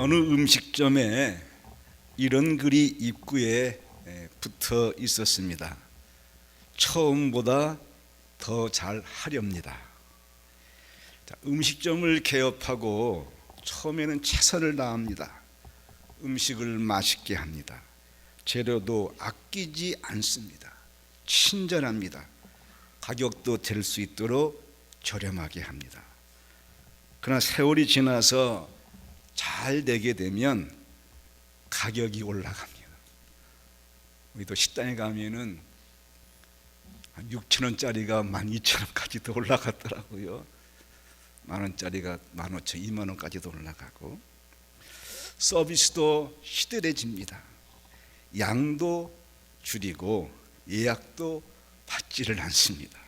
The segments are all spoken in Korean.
어느 음식점에 이런 글이 입구에 붙어 있었습니다. 처음보다 더 잘 하렵니다. 음식점을 개업하고 처음에는 최선을 다합니다. 음식을 맛있게 합니다. 재료도 아끼지 않습니다. 친절합니다. 가격도 될 수 있도록 저렴하게 합니다. 그러나 세월이 지나서 잘 되게 되면 가격이 올라갑니다. 우리도 식당에 가면은 6,000원짜리가 12,000원까지도 올라갔더라고요. 만원짜리가 15,000원, 20,000원까지도 올라가고, 서비스도 시들해집니다. 양도 줄이고 예약도 받지를 않습니다.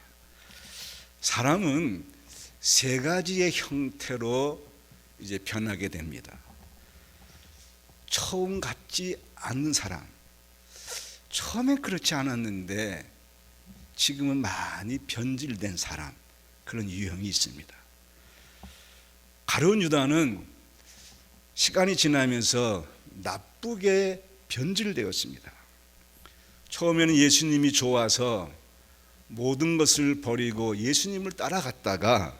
사람은 세 가지의 형태로 이제 변하게 됩니다. 처음 같지 않는 사람, 처음엔 그렇지 않았는데 지금은 많이 변질된 사람, 그런 유형이 있습니다. 가룟 유다는 시간이 지나면서 나쁘게 변질되었습니다. 처음에는 예수님이 좋아서 모든 것을 버리고 예수님을 따라갔다가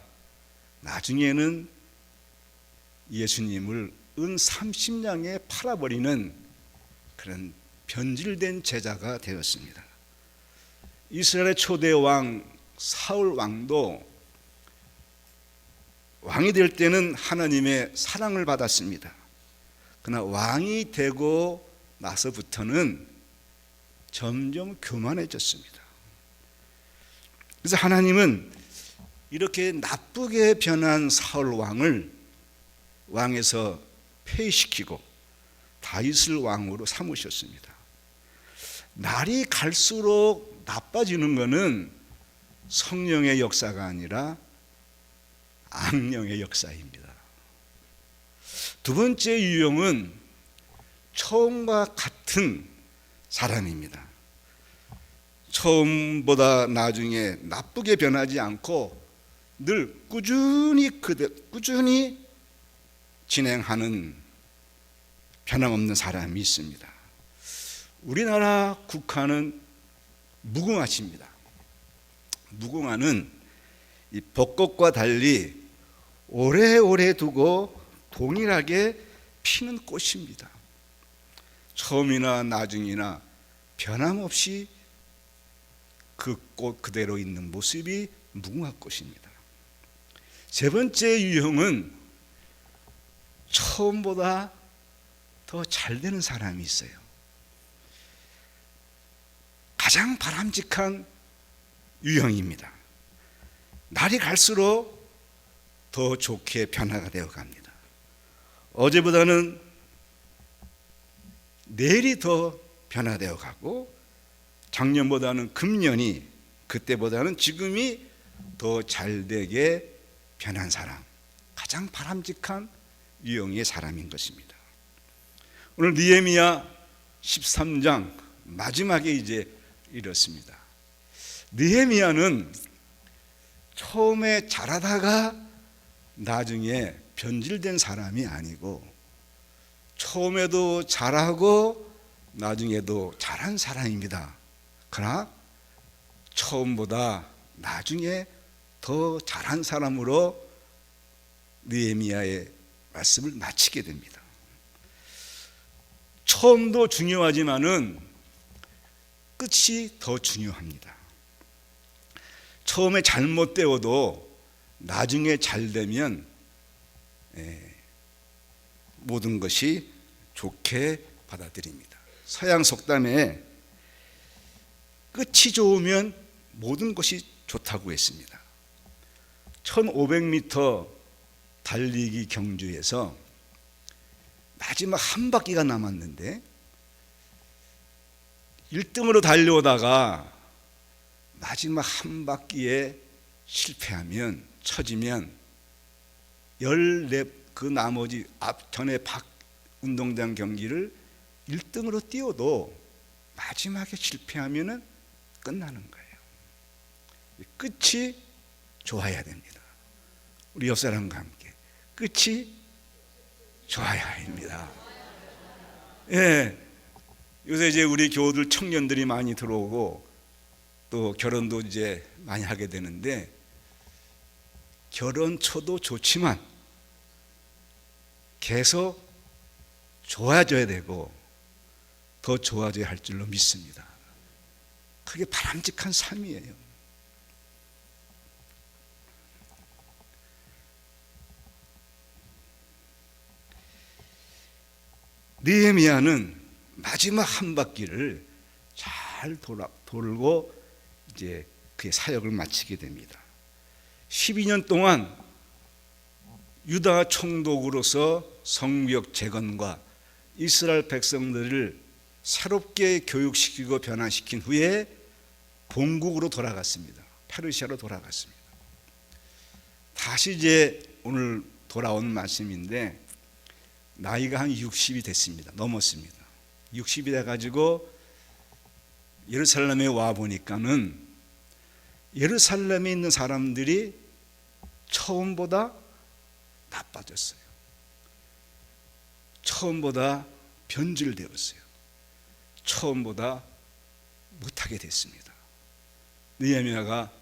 나중에는 예수님을 은 30냥에 팔아버리는 그런 변질된 제자가 되었습니다. 이스라엘의 초대 왕 사울 왕도 왕이 될 때는 하나님의 사랑을 받았습니다. 그러나 왕이 되고 나서부터는 점점 교만해졌습니다. 그래서 하나님은 이렇게 나쁘게 변한 사울 왕을 왕에서 폐위시키고 다윗을 왕으로 삼으셨습니다. 날이 갈수록 나빠지는 것은 성령의 역사가 아니라 악령의 역사입니다. 두 번째 유형은 처음과 같은 사람입니다. 처음보다 나중에 나쁘게 변하지 않고 늘 꾸준히 진행하는 변함없는 사람이 있습니다. 우리나라 국화는 무궁화입니다. 무궁화는 이 벚꽃과 달리 오래오래 두고 동일하게 피는 꽃입니다. 처음이나 나중이나 변함없이 그 꽃 그대로 있는 모습이 무궁화꽃입니다. 세 번째 유형은 처음보다 더 잘 되는 사람이 있어요. 가장 바람직한 유형입니다. 날이 갈수록 더 좋게 변화가 되어 갑니다. 어제보다는 내일이 더 변화되어 가고, 작년보다는 금년이, 그때보다는 지금이 더 잘되게 변한 사람, 가장 바람직한 유형의 사람인 것입니다. 오늘 느헤미야 13장 마지막에 이제 이렇습니다. 느헤미야는 처음에 잘하다가 나중에 변질된 사람이 아니고, 처음에도 잘하고 나중에도 잘한 사람입니다. 그러나 처음보다 나중에 더 잘한 사람으로 느헤미야의 말씀을 마치게 됩니다. 처음도 중요하지만은 끝이 더 중요합니다. 처음에 잘못되어도 나중에 잘 되면 모든 것이 좋게 받아들입니다. 서양 속담에 끝이 좋으면 모든 것이 좋다고 했습니다. 1500m 달리기 경주에서 마지막 한 바퀴가 남았는데 1등으로 달려오다가 마지막 한 바퀴에 실패하면, 처지면 14, 그 나머지 전에 운동장 경기를 1등으로 뛰어도 마지막에 실패하면 끝나는 거예요. 끝이 좋아야 됩니다. 우리 옆 사람과 함께 끝이 좋아야 합니다. 예. 요새 이제 우리 교우들 청년들이 많이 들어오고 또 결혼도 이제 많이 하게 되는데, 결혼초도 좋지만 계속 좋아져야 되고 더 좋아져야 할 줄로 믿습니다. 그게 바람직한 삶이에요. 느헤미야는 마지막 한 바퀴를 잘 돌고 이제 그의 사역을 마치게 됩니다. 12년 동안 유다 총독으로서 성벽 재건과 이스라엘 백성들을 새롭게 교육시키고 변화시킨 후에 본국으로 돌아갔습니다. 페르시아로 돌아갔습니다. 다시 이제 오늘 돌아온 말씀인데, 나이가 한 60이 됐습니다. 넘었습니다. 60이 돼가지고 예루살렘에 와 보니까는 예루살렘에 있는 사람들이 처음보다 나빠졌어요. 처음보다 변질되었어요. 처음보다 못하게 됐습니다. 느헤미야가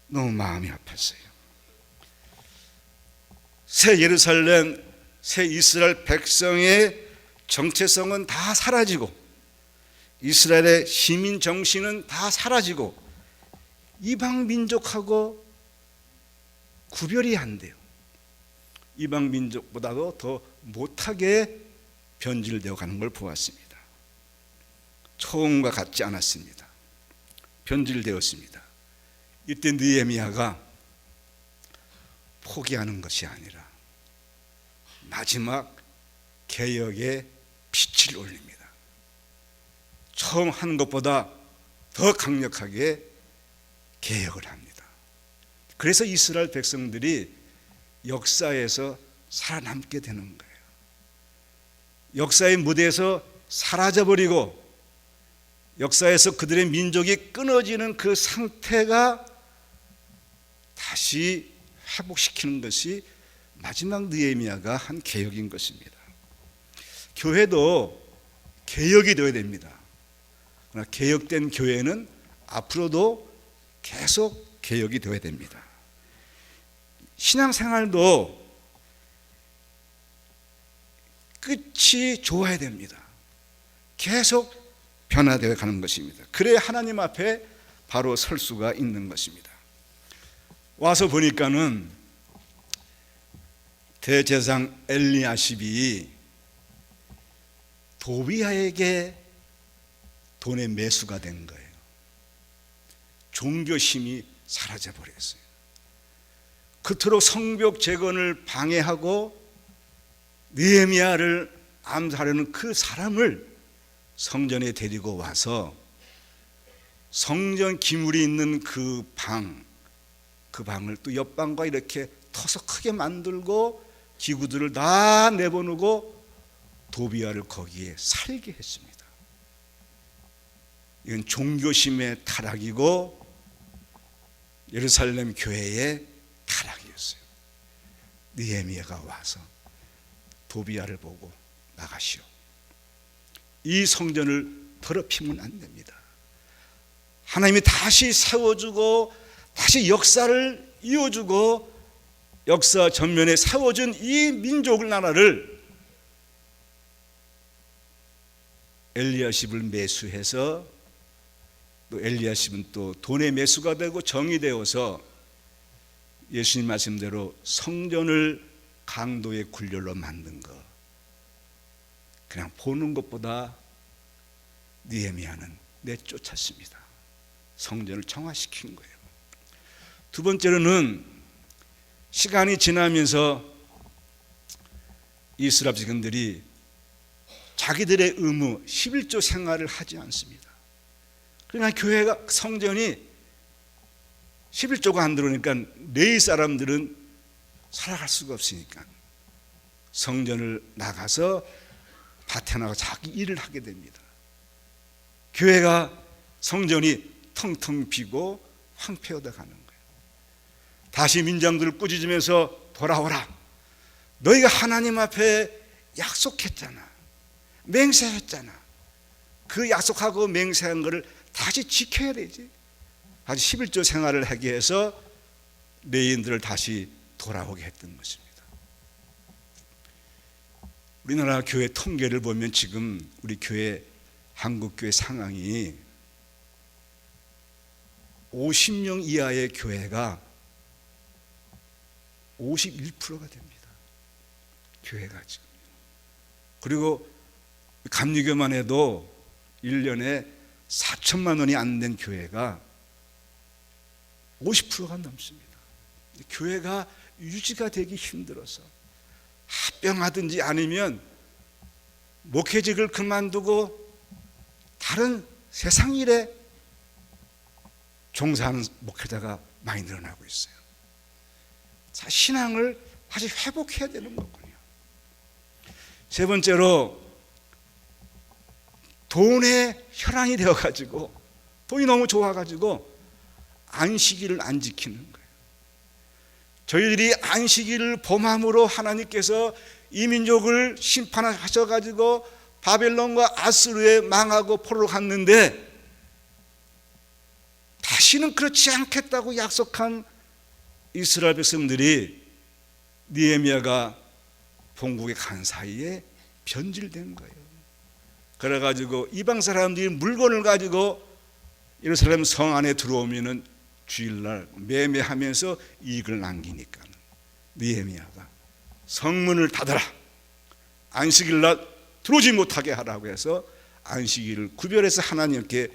너무 마음이 아팠어요. 새 예루살렘, 새 이스라엘 백성의 정체성은 다 사라지고, 이스라엘의 시민 정신은 다 사라지고, 이방 민족하고 구별이 안 돼요. 이방 민족보다도 더 못하게 변질되어 가는 걸 보았습니다. 처음과 같지 않았습니다. 변질되었습니다. 이때 느헤미야가 포기하는 것이 아니라 마지막 개혁의 빛을 올립니다. 처음 한 것보다 더 강력하게 개혁을 합니다. 그래서 이스라엘 백성들이 역사에서 살아남게 되는 거예요. 역사의 무대에서 사라져버리고 역사에서 그들의 민족이 끊어지는 그 상태가 다시 회복시키는 것이 마지막 느헤미야가 한 개혁인 것입니다. 교회도 개혁이 되어야 됩니다. 그러나 개혁된 교회는 앞으로도 계속 개혁이 되어야 됩니다. 신앙생활도 끝이 좋아야 됩니다. 계속 변화되어 가는 것입니다. 그래야 하나님 앞에 바로 설 수가 있는 것입니다. 와서 보니까는 대제사장 엘리야십이 도비야에게 돈의 매수가 된 거예요. 종교심이 사라져 버렸어요. 그토록 성벽 재건을 방해하고 느헤미야를 암살하려는 그 사람을 성전에 데리고 와서 성전 기물이 있는 그 방을 또 옆방과 이렇게 터서 크게 만들고 기구들을 다 내보내고 도비야를 거기에 살게 했습니다. 이건 종교심의 타락이고 예루살렘 교회의 타락이었어요. 느헤미야가 와서 도비야를 보고 나가시오. 이 성전을 더럽히면 안 됩니다. 하나님이 다시 세워주고 다시 역사를 이어주고 역사 전면에 세워준 이 민족 나라를 엘리야십을 매수해서 또 엘리야십은 또 돈의 매수가 되고 정이 되어서 예수님 말씀대로 성전을 강도의 굴렬로 만든 것, 그냥 보는 것보다 느헤미야는 내쫓았습니다. 성전을 정화시킨 거예요. 두 번째로는 시간이 지나면서 이스라엘 백성들이 자기들의 의무 11조 생활을 하지 않습니다. 그러나 교회가 성전이 11조가 안 들어오니까 레위 사람들은 살아갈 수가 없으니까 성전을 나가서 밭에 나가 자기 일을 하게 됩니다. 교회가 성전이 텅텅 비고 황폐하다 가는 거예요. 다시 민장들을 꾸짖으면서 돌아오라. 너희가 하나님 앞에 약속했잖아. 맹세했잖아. 그 약속하고 맹세한 것을 다시 지켜야 되지. 다시 11조 생활을 하게 해서 레위인들을 다시 돌아오게 했던 것입니다. 우리나라 교회 통계를 보면 지금 우리 교회, 한국교회 상황이 50명 이하의 교회가 51%가 됩니다. 교회가 지금. 그리고 감리교만 해도 1년에 4천만 원이 안 된 교회가 50%가 넘습니다. 교회가 유지가 되기 힘들어서 합병하든지 아니면 목회직을 그만두고 다른 세상 일에 종사하는 목회자가 많이 늘어나고 있어요. 자, 신앙을 다시 회복해야 되는 거군요. 세 번째로 돈에 혈안이 되어가지고, 돈이 너무 좋아가지고 안식일을 안 지키는 거예요. 저희들이 안식일을 범함으로 하나님께서 이 민족을 심판하셔가지고 바벨론과 아수르에 망하고 포로로 갔는데, 다시는 그렇지 않겠다고 약속한 이스라엘 백성들이 느헤미야가 본국에 간 사이에 변질된 거예요. 그래가지고 이방 사람들이 물건을 가지고 예루살렘 성 안에 들어오면은 주일날 매매하면서 이익을 남기니까 느헤미야가 성문을 닫아라, 안식일날 들어오지 못하게 하라고 해서 안식일을 구별해서 하나님께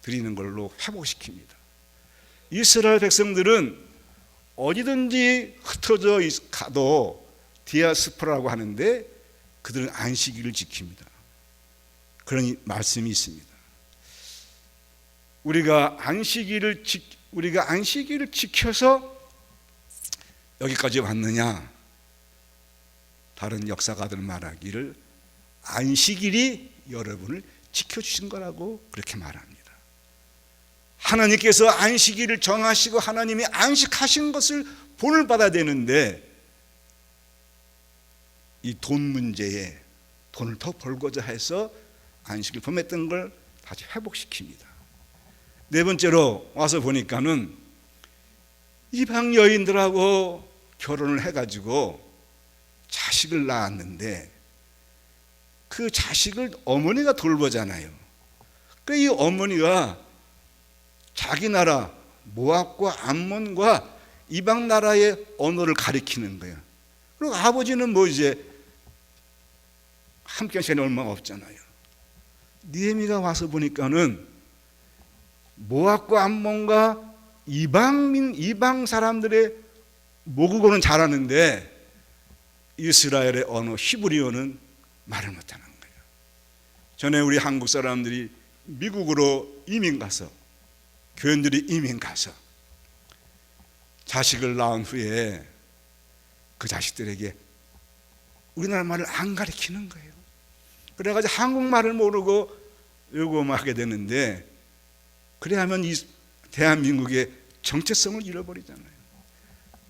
드리는 걸로 회복시킵니다. 이스라엘 백성들은 어디든지 흩어져 가도 디아스포라고 하는데 그들은 안식일을 지킵니다. 그런 말씀이 있습니다. 우리가 안식일을 지켜서 여기까지 왔느냐? 다른 역사가들 말하기를 안식일이 여러분을 지켜주신 거라고 그렇게 말합니다. 하나님께서 안식일을 정하시고 하나님이 안식하신 것을 본을 받아야 되는데, 이 돈 문제에 돈을 더 벌고자 해서 안식을 범했던 걸 다시 회복시킵니다. 네 번째로 와서 보니까는 이방 여인들하고 결혼을 해가지고 자식을 낳았는데 그 자식을 어머니가 돌보잖아요. 그 이 어머니가 자기 나라 모압과 암몬과 이방 나라의 언어를 가리키는 거예요. 그리고 아버지는 뭐 이제 함께한 시간이 얼마 없잖아요. 느헤미야가 와서 보니까는 모압과 암몬과 이방 사람들의 모국어는 잘하는데 이스라엘의 언어 히브리어는 말을 못하는 거예요. 전에 우리 한국 사람들이 미국으로 이민 가서, 교인들이 이민 가서 자식을 낳은 후에 그 자식들에게 우리나라 말을 안 가르치는 거예요. 그래가지고 한국말을 모르고 요거만 하게 되는데, 그래야 하면 이 대한민국의 정체성을 잃어버리잖아요.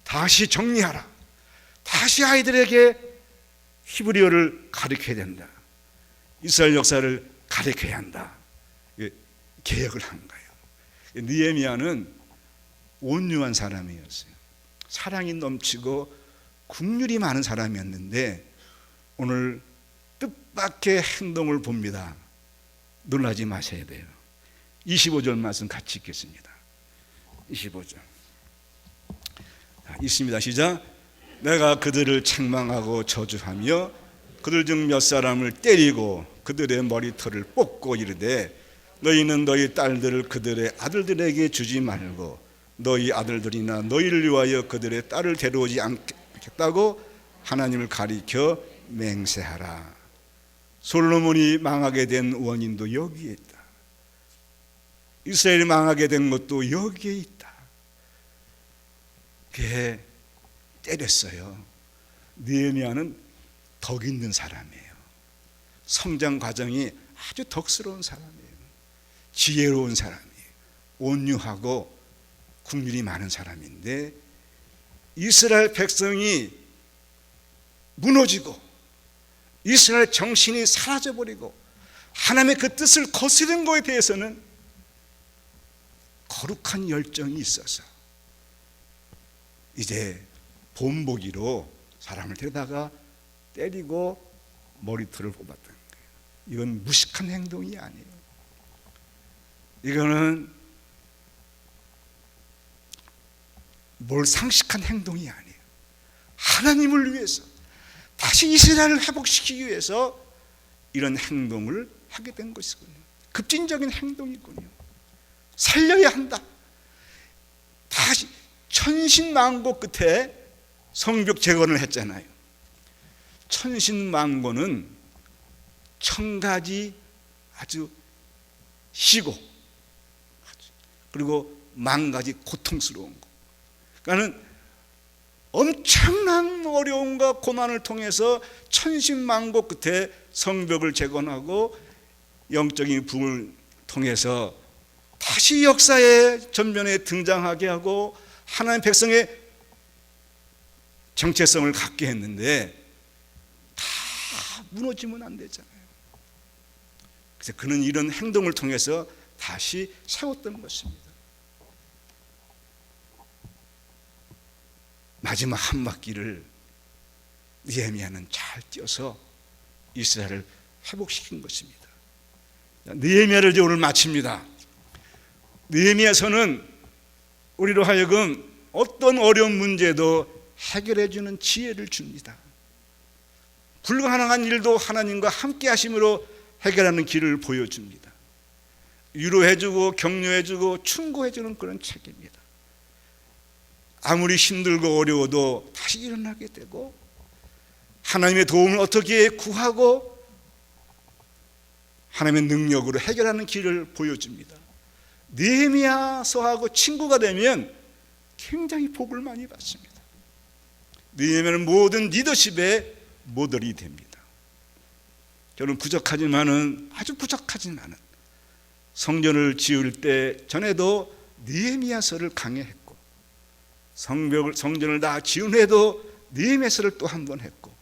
다시 정리하라. 다시 아이들에게 히브리어를 가르쳐야 된다. 이스라엘 역사를 가르쳐야 한다. 개혁을 한 거예요. 느헤미야는 온유한 사람이었어요. 사랑이 넘치고 긍휼이 많은 사람이었는데 오늘 뜻밖의 행동을 봅니다. 놀라지 마셔야 돼요. 25절 말씀 같이 읽겠습니다. 25절 있습니다. 시작. 내가 그들을 책망하고 저주하며 그들 중 몇 사람을 때리고 그들의 머리털을 뽑고 이르되 너희는 너희 딸들을 그들의 아들들에게 주지 말고 너희 아들들이나 너희를 위하여 그들의 딸을 데려오지 않겠다고 하나님을 가리켜 맹세하라. 솔로몬이 망하게 된 원인도 여기에 있다. 이스라엘이 망하게 된 것도 여기에 있다. 그게 때렸어요. 느헤미야는 덕 있는 사람이에요. 성장 과정이 아주 덕스러운 사람이에요. 지혜로운 사람이에요. 온유하고 긍휼이 많은 사람인데 이스라엘 백성이 무너지고 이스라엘 정신이 사라져버리고 하나님의 그 뜻을 거스른 것에 대해서는 거룩한 열정이 있어서 이제 본보기로 사람을 데려다가 때리고 머리털을 뽑았던 거예요. 이건 무식한 행동이 아니에요. 이거는 상식한 행동이 아니에요. 하나님을 위해서 다시 이스라엘을 회복시키기 위해서 이런 행동을 하게 된 것이군요. 급진적인 행동이군요. 살려야 한다. 다시 천신만고 끝에 성벽 재건을 했잖아요. 천신만고는 1000가지 아주 시고 그리고 10,000가지 고통스러운 거. 그러니까는 엄청난 어려움과 고난을 통해서 천신만고 끝에 성벽을 재건하고 영적인 부흥을 통해서 다시 역사의 전면에 등장하게 하고 하나님 백성의 정체성을 갖게 했는데 다 무너지면 안 되잖아요. 그래서 그는 이런 행동을 통해서 다시 세웠던 것입니다. 마지막 한 바퀴를 느헤미야는 잘 뛰어서 이스라엘을 회복시킨 것입니다. 느헤미야를 이제 오늘 마칩니다. 느헤미야서는 우리로 하여금 어떤 어려운 문제도 해결해 주는 지혜를 줍니다. 불가능한 일도 하나님과 함께 하심으로 해결하는 길을 보여줍니다. 위로해 주고 격려해 주고 충고해 주는 그런 책입니다. 아무리 힘들고 어려워도 다시 일어나게 되고 하나님의 도움을 어떻게 구하고 하나님의 능력으로 해결하는 길을 보여줍니다. 느헤미야서하고 친구가 되면 굉장히 복을 많이 받습니다. 느헤미야는 모든 리더십의 모델이 됩니다. 저는 아주 부족하지만은 성전을 지을 때 전에도 느헤미야서를 강해했고 성전을 다 지은 후에도 느헤미야서를 또 한 번 했고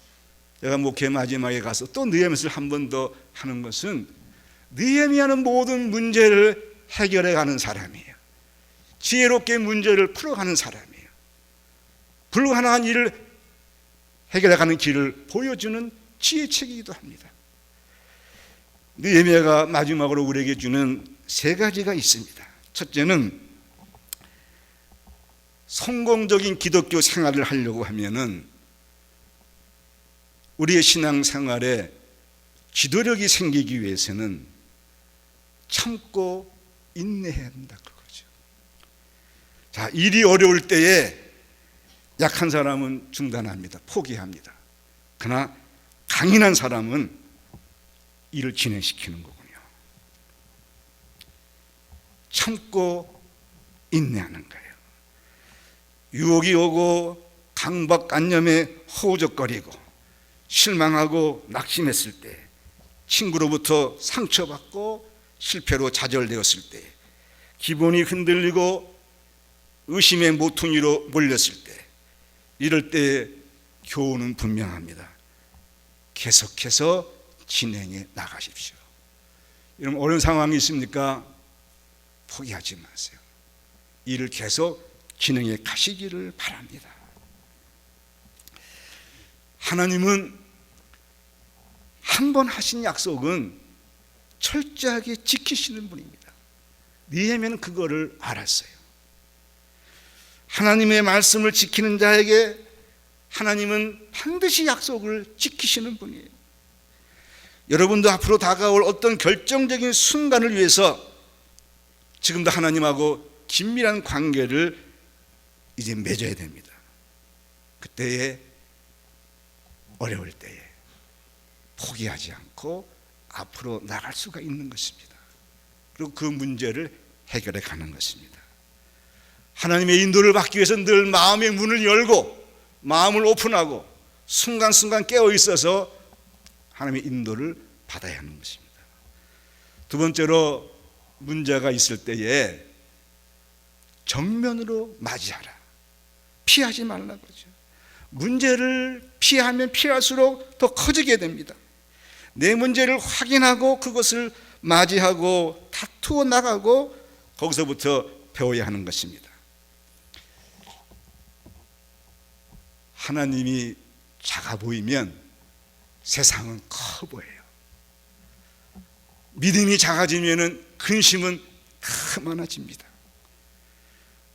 제가 목회 마지막에 가서 또 느헤미야서를 한 번 더 하는 것은 느헤미야는 모든 문제를 해결해 가는 사람이에요. 지혜롭게 문제를 풀어가는 사람이에요. 불가능한 일을 해결해 가는 길을 보여주는 지혜책이기도 합니다. 느헤미야가 마지막으로 우리에게 주는 3가지가 있습니다. 첫째는 성공적인 기독교 생활을 하려고 하면은 우리의 신앙생활에 지도력이 생기기 위해서는 참고 인내해야 한다 그거죠. 자, 일이 어려울 때에 약한 사람은 중단합니다. 포기합니다. 그러나 강인한 사람은 일을 진행시키는 거군요. 참고 인내하는 거예요. 유혹이 오고 강박관념에 허우적거리고 실망하고 낙심했을 때, 친구로부터 상처받고 실패로 좌절되었을 때, 기분이 흔들리고 의심의 모퉁이로 몰렸을 때, 이럴 때 교훈은 분명합니다. 계속해서 진행해 나가십시오. 여러분, 어려운 상황이 있습니까? 포기하지 마세요. 일을 계속 진행해 가시기를 바랍니다. 하나님은 한 번 하신 약속은 철저하게 지키시는 분입니다. 느헤미야는 그거를 알았어요. 하나님의 말씀을 지키는 자에게 하나님은 반드시 약속을 지키시는 분이에요. 여러분도 앞으로 다가올 어떤 결정적인 순간을 위해서 지금도 하나님하고 긴밀한 관계를 이제 맺어야 됩니다. 그때에 어려울 때에 포기하지 않고 앞으로 나갈 수가 있는 것입니다. 그리고 그 문제를 해결해 가는 것입니다. 하나님의 인도를 받기 위해서 늘 마음의 문을 열고 마음을 오픈하고 순간순간 깨어 있어서 하나님의 인도를 받아야 하는 것입니다. 두 번째로, 문제가 있을 때에 정면으로 맞이하라. 피하지 말라고 하죠. 문제를 피하면 피할수록 더 커지게 됩니다. 내 문제를 확인하고 그것을 맞이하고 다투어 나가고 거기서부터 배워야 하는 것입니다. 하나님이 작아 보이면 세상은 커 보여요. 믿음이 작아지면 근심은 더 많아집니다.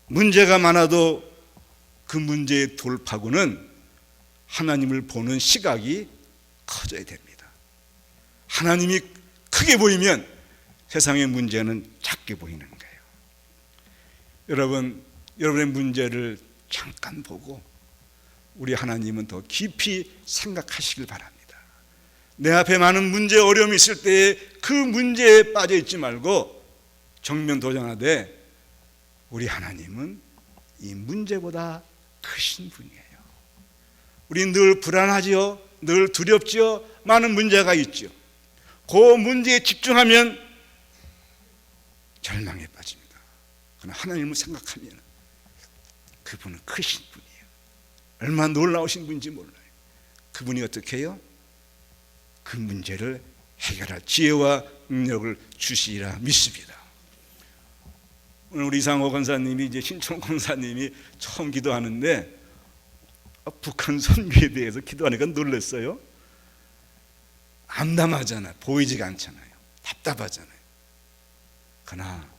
문제가 많아도 그 문제의 돌파구는 하나님을 보는 시각이 커져야 됩니다. 하나님이 크게 보이면 세상의 문제는 작게 보이는 거예요. 여러분의 문제를 잠깐 보고 우리 하나님은 더 깊이 생각하시길 바랍니다. 내 앞에 많은 문제, 어려움이 있을 때에 그 문제에 빠져 있지 말고 정면 도전하되 우리 하나님은 이 문제보다 크신 분이에요. 우리 늘 불안하지요, 늘 두렵지요, 많은 문제가 있죠. 그 문제에 집중하면 절망에 빠집니다. 그러나 하나님을 생각하면 그분은 크신 분이에요. 얼마나 놀라우신 분인지 몰라요. 그분이 어떻게 해요? 그 문제를 해결할 지혜와 능력을 주시리라 믿습니다. 오늘 우리 이상호 권사님이 이제 신촌 권사님이 처음 기도하는데 북한 선교에 대해서 기도하니까 놀랐어요. 암담하잖아요. 보이지가 않잖아요. 답답하잖아요. 그러나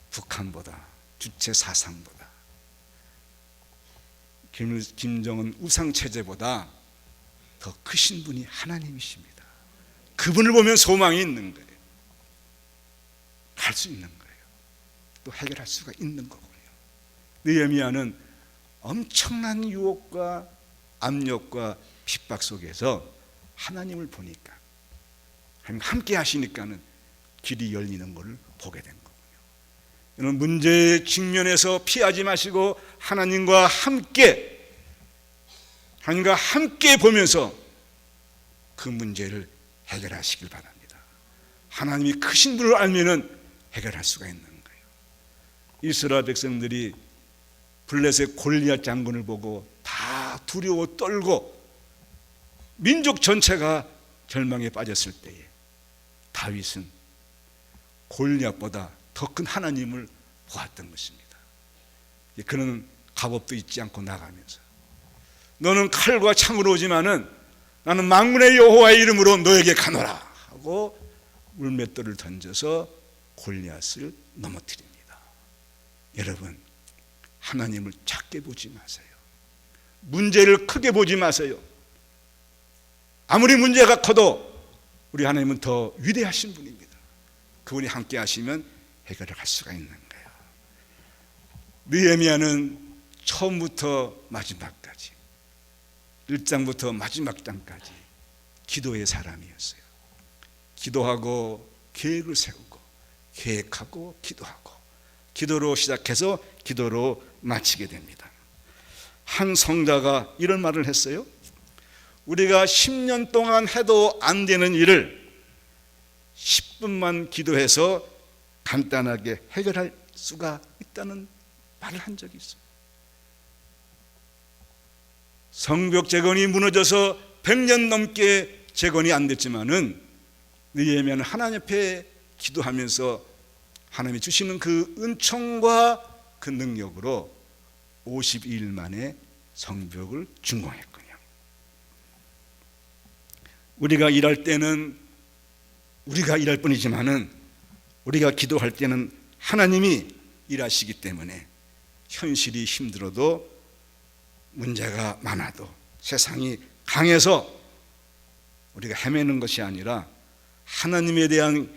북한보다 주체 사상보다 김정은 우상체제보다 더 크신 분이 하나님이십니다. 그분을 보면 소망이 있는 거예요. 갈 수 있는 거예요. 또 해결할 수가 있는 거군요. 느헤미야는 엄청난 유혹과 압력과 핍박 속에서 하나님을 보니까 하나님 함께 하시니까는 길이 열리는 것을 보게 된 거군요. 여러분, 문제의 직면에서 피하지 마시고 하나님과 함께 보면서 그 문제를 해결하시길 바랍니다. 하나님이 크신 분을 알면은 해결할 수가 있는 거예요. 이스라엘 백성들이 블레셋 골리앗 장군을 보고 다 두려워 떨고 민족 전체가 절망에 빠졌을 때에 다윗은 골리앗보다 더 큰 하나님을 보았던 것입니다. 그는 갑옷도 잊지 않고 나가면서 너는 칼과 창으로 오지만은 나는 만군의 여호와의 이름으로 너에게 가노라 하고 물맷돌을 던져서 골리앗을 넘어뜨립니다. 여러분, 하나님을 작게 보지 마세요. 문제를 크게 보지 마세요. 아무리 문제가 커도 우리 하나님은 더 위대하신 분입니다. 그분이 함께 하시면 해결을 할 수가 있는 거예요. 느헤미야는 처음부터 마지막까지 1장부터 마지막 장까지 기도의 사람이었어요. 기도하고 계획을 세우고 계획하고 기도하고 기도로 시작해서 기도로 마치게 됩니다. 한 성자가 이런 말을 했어요. 우리가 10년 동안 해도 안 되는 일을 10분만 기도해서 간단하게 해결할 수가 있다는 말을 한 적이 있어요. 성벽 재건이 무너져서 100년 넘게 재건이 안 됐지만은 느헤미야는 하나님 앞에 기도하면서 하나님이 주시는 그 은총과 그 능력으로 52일 만에 성벽을 준공했군요. 우리가 일할 때는 우리가 일할 뿐이지만은 우리가 기도할 때는 하나님이 일하시기 때문에 현실이 힘들어도 문제가 많아도 세상이 강해서 우리가 헤매는 것이 아니라 하나님에 대한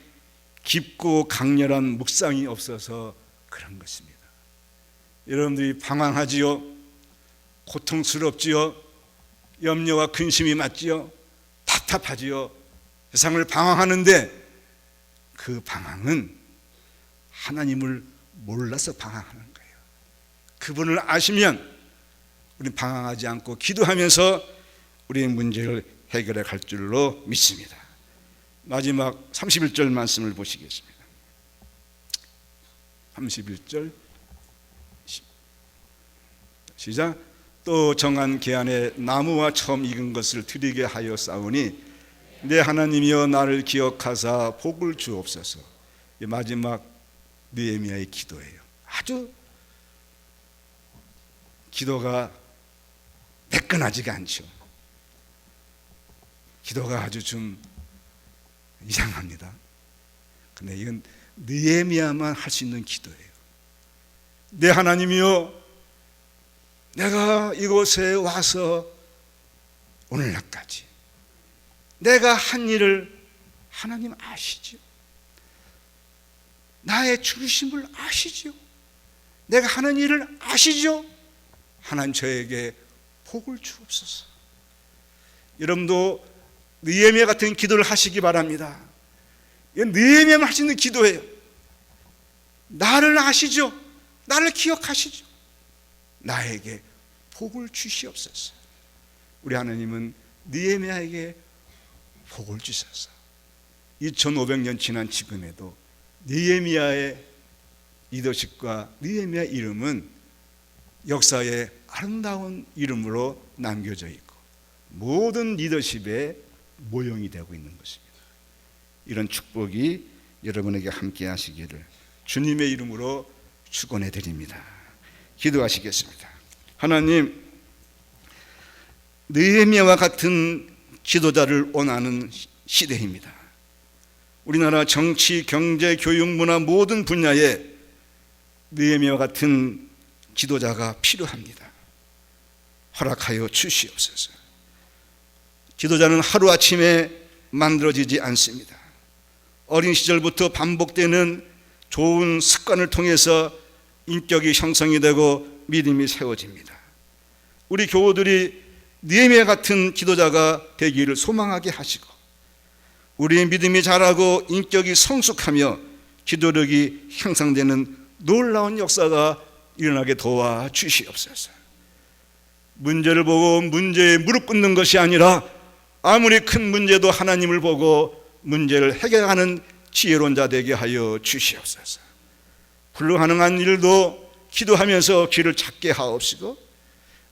깊고 강렬한 묵상이 없어서 그런 것입니다. 여러분들이 방황하지요, 고통스럽지요, 염려와 근심이 맞지요, 답답하지요. 세상을 방황하는데 그 방황은 하나님을 몰라서 방황하는 거예요. 그분을 아시면 우리는 방황하지 않고 기도하면서 우리의 문제를 해결해 갈 줄로 믿습니다. 마지막 31절 말씀을 보시겠습니다. 31절 시작. 또 정한 계안에 나무와 처음 익은 것을 드리게 하여 싸우니 내 하나님이여 나를 기억하사 복을 주옵소서. 이 마지막 느헤미야의 기도예요. 아주 기도가 매끈하지가 않죠. 기도가 아주 좀 이상합니다. 근데 이건 느헤미야만 할 수 있는 기도예요. 내 하나님이여, 내가 이곳에 와서 오늘날까지 내가 한 일을 하나님 아시죠? 나의 중심을 아시죠? 내가 하는 일을 아시죠? 하나님 저에게 복을 주옵소서. 여러분도 느헤미야 같은 기도를 하시기 바랍니다. 이건 느헤미야만 할 수 있는 기도예요. 나를 아시죠? 나를 기억하시죠? 나에게 복을 주시옵소서. 우리 하나님은 느헤미야에게 복을 주셔서 2500년 지난 지금에도 느헤미야의 리더십과 느헤미야의 이름은 역사의 아름다운 이름으로 남겨져 있고 모든 리더십의 모형이 되고 있는 것입니다. 이런 축복이 여러분에게 함께 하시기를 주님의 이름으로 축원해 드립니다. 기도하시겠습니다. 하나님, 느헤미야와 같은 지도자를 원하는 시대입니다. 우리나라 정치, 경제, 교육, 문화 모든 분야에 느헤미야와 같은 지도자가 필요합니다. 허락하여 주시옵소서. 지도자는 하루아침에 만들어지지 않습니다. 어린 시절부터 반복되는 좋은 습관을 통해서 인격이 형성이 되고 믿음이 세워집니다. 우리 교우들이 느헤미야 같은 지도자가 되기를 소망하게 하시고 우리의 믿음이 자라고 인격이 성숙하며 기도력이 향상되는 놀라운 역사가 일어나게 도와 주시옵소서. 문제를 보고 문제에 무릎 꿇는 것이 아니라 아무리 큰 문제도 하나님을 보고 문제를 해결하는 지혜로운 자 되게 하여 주시옵소서. 불가능한 일도 기도하면서 길을 찾게 하옵시고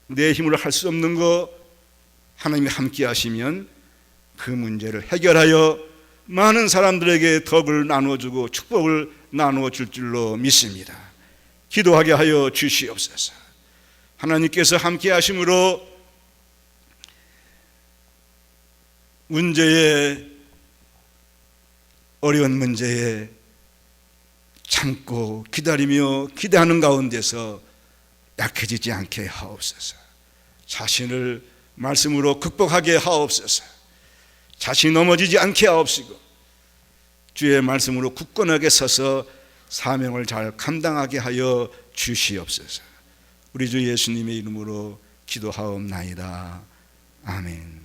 내 힘으로 할 수 없는 거 하나님이 함께 하시면 그 문제를 해결하여 많은 사람들에게 덕을 나눠주고 축복을 나눠줄 줄로 믿습니다. 기도하게 하여 주시옵소서. 하나님께서 함께 하심으로 어려운 문제에 참고 기다리며 기대하는 가운데서 약해지지 않게 하옵소서. 자신을 말씀으로 극복하게 하옵소서. 자신이 넘어지지 않게 하옵시고 주의 말씀으로 굳건하게 서서 사명을 잘 감당하게 하여 주시옵소서. 우리 주 예수님의 이름으로 기도하옵나이다. 아멘.